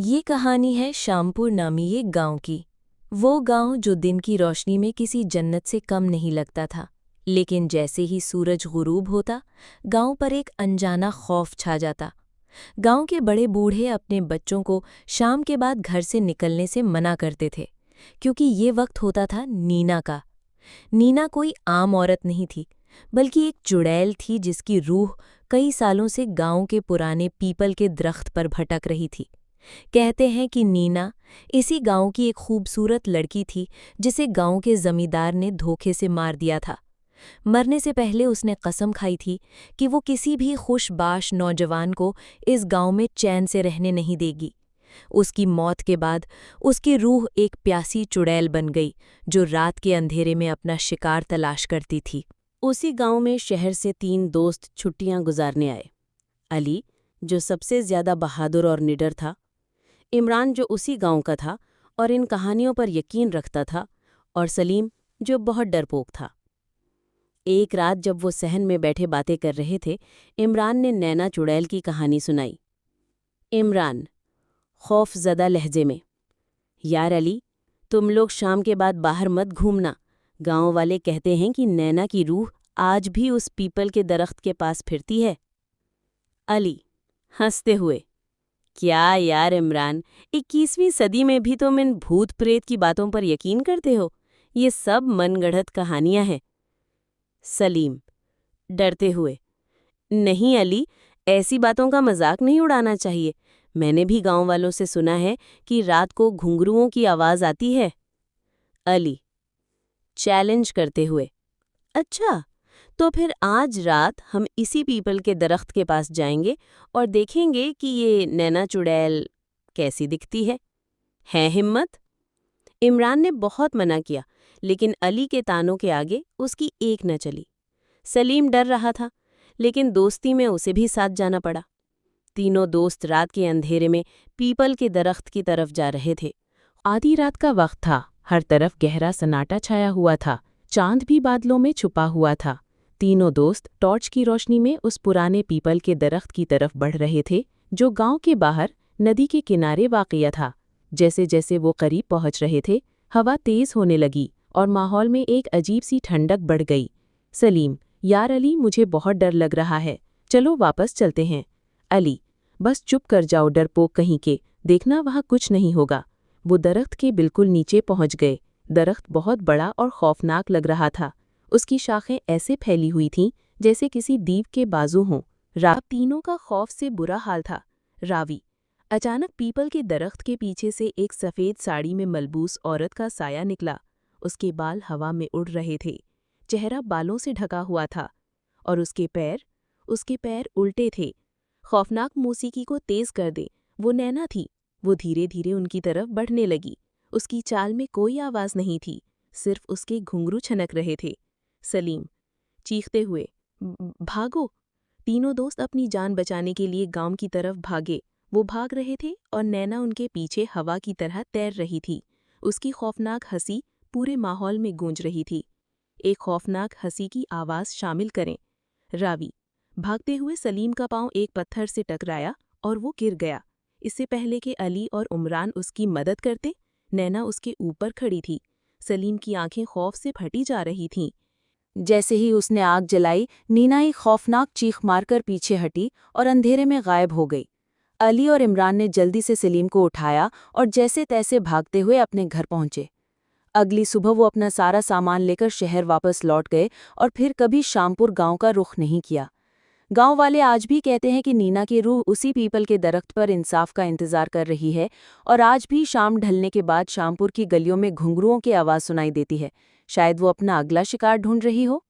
ये कहानी है शामपुर नामी एक गांव की। वो गांव जो दिन की रोशनी में किसी जन्नत से कम नहीं लगता था, लेकिन जैसे ही सूरज गुरूब होता, गांव पर एक अनजाना खौफ छा जाता। गांव के बड़े बूढ़े अपने बच्चों को शाम के बाद घर से निकलने से मना करते थे, क्योंकि ये वक्त होता था नीना का। नीना कोई आम औरत नहीं थी, बल्कि एक चुड़ैल थी जिसकी रूह कई सालों से गांव के पुराने पीपल के दरख्त पर भटक रही थी। कहते हैं कि नीना इसी गांव की एक खूबसूरत लड़की थी जिसे गांव के जमींदार ने धोखे से मार दिया था। मरने से पहले उसने कसम खाई थी कि वो किसी भी खुशबाश नौजवान को इस गांव में चैन से रहने नहीं देगी। उसकी मौत के बाद उसकी रूह एक प्यासी चुड़ैल बन गई जो रात के अंधेरे में अपना शिकार तलाश करती थी। उसी गांव में शहर से 3 दोस्त छुट्टियां गुजारने आए। अली, जो सबसे ज्यादा बहादुर और निडर था, इमरान, जो उसी गांव का था और इन कहानियों पर यकीन रखता था, और सलीम, जो बहुत डरपोक था। एक रात जब वो सहन में बैठे बातें कर रहे थे, इमरान ने नैना चुड़ैल की कहानी सुनाई। इमरान खौफजदा लहजे में, यार अली, तुम लोग शाम के बाद बाहर मत घूमना। गांव वाले कहते हैं कि नैना की रूह आज भी उस पीपल के दरख्त के पास फिरती है। अली हंसते हुए, क्या यार इमरान, 21वीं सदी में भी तुम इन भूत प्रेत की बातों पर यकीन करते हो? ये सब मनगढ़ंत कहानियां हैं। सलीम डरते हुए, नहीं अली, ऐसी बातों का मजाक नहीं उड़ाना चाहिए। मैंने भी गांव वालों से सुना है कि रात को घुंघरुओं की आवाज आती है। अली चैलेंज करते हुए, अच्छा, तो फिर आज रात हम इसी पीपल के दरख्त के पास जाएंगे और देखेंगे कि ये नैना चुड़ैल कैसी दिखती है। हिम्मत? इमरान ने बहुत मना किया, लेकिन अली के तानों के आगे उसकी एक न चली। सलीम डर रहा था, लेकिन दोस्ती में उसे भी साथ जाना पड़ा। तीनों दोस्त रात के अंधेरे में पीपल के दरख्त की तरफ जा रहे थे। आधी रात का वक्त था, हर तरफ गहरा सन्नाटा छाया हुआ था, चांद भी बादलों में छुपा हुआ था। तीनों दोस्त टॉर्च की रोशनी में उस पुराने पीपल के दरख्त की तरफ बढ़ रहे थे, जो गांव के बाहर नदी के किनारे वाक़िया था। जैसे जैसे वो करीब पहुंच रहे थे, हवा तेज होने लगी और माहौल में एक अजीब सी ठंडक बढ़ गई। सलीम, यार अली, मुझे बहुत डर लग रहा है, चलो वापस चलते हैं। अली, बस चुप कर जाओ डरपोक कहीं के, देखना वहाँ कुछ नहीं होगा। वो दरख्त के बिल्कुल नीचे पहुंच गए। दरख्त बहुत बड़ा और खौफनाक लग रहा था। उसकी शाखें ऐसे फैली हुई थीं जैसे किसी दीव के बाजू हों। तीनों का खौफ से बुरा हाल था। रावी, अचानक पीपल के दरख्त के पीछे से एक सफ़ेद साड़ी में मलबूस औरत का साया निकला। उसके बाल हवा में उड़ रहे थे, चेहरा बालों से ढका हुआ था, और उसके पैर उल्टे थे। खौफनाक मौसीकी को तेज कर दे, वो नैना थी। वो धीरे धीरे उनकी तरफ बढ़ने लगी। उसकी चाल में कोई आवाज़ नहीं थी, सिर्फ उसके घुंघरू छनक रहे थे। सलीम चीखते हुए, भागो! तीनों दोस्त अपनी जान बचाने के लिए गांव की तरफ भागे। वो भाग रहे थे और नैना उनके पीछे हवा की तरह तैर रही थी। उसकी खौफनाक हंसी पूरे माहौल में गूंज रही थी। एक खौफनाक हंसी की आवाज़ शामिल करें। रावी भागते हुए सलीम का पांव एक पत्थर से टकराया और वो गिर गया। इससे पहले कि अली और उमरान उसकी मदद करते, नैना उसके ऊपर खड़ी थी। सलीम की आंखें खौफ से फटी जा रही थीं। जैसे ही उसने आग जलाई, नीना एक खौफनाक चीख मारकर पीछे हटी और अंधेरे में गायब हो गई। अली और इमरान ने जल्दी से सलीम को उठाया और जैसे तैसे भागते हुए अपने घर पहुंचे। अगली सुबह वो अपना सारा सामान लेकर शहर वापस लौट गए और फिर कभी शामपुर गांव का रुख नहीं किया। गांव वाले आज भी कहते हैं कि नीना की रूह उसी पीपल के दरख्त पर इंसाफ का इंतजार कर रही है, और आज भी शाम ढलने के बाद शामपुर की गलियों में घुंघरुओं की आवाज़ सुनाई देती है। शायद वो अपना अगला शिकार ढूंढ रही हो।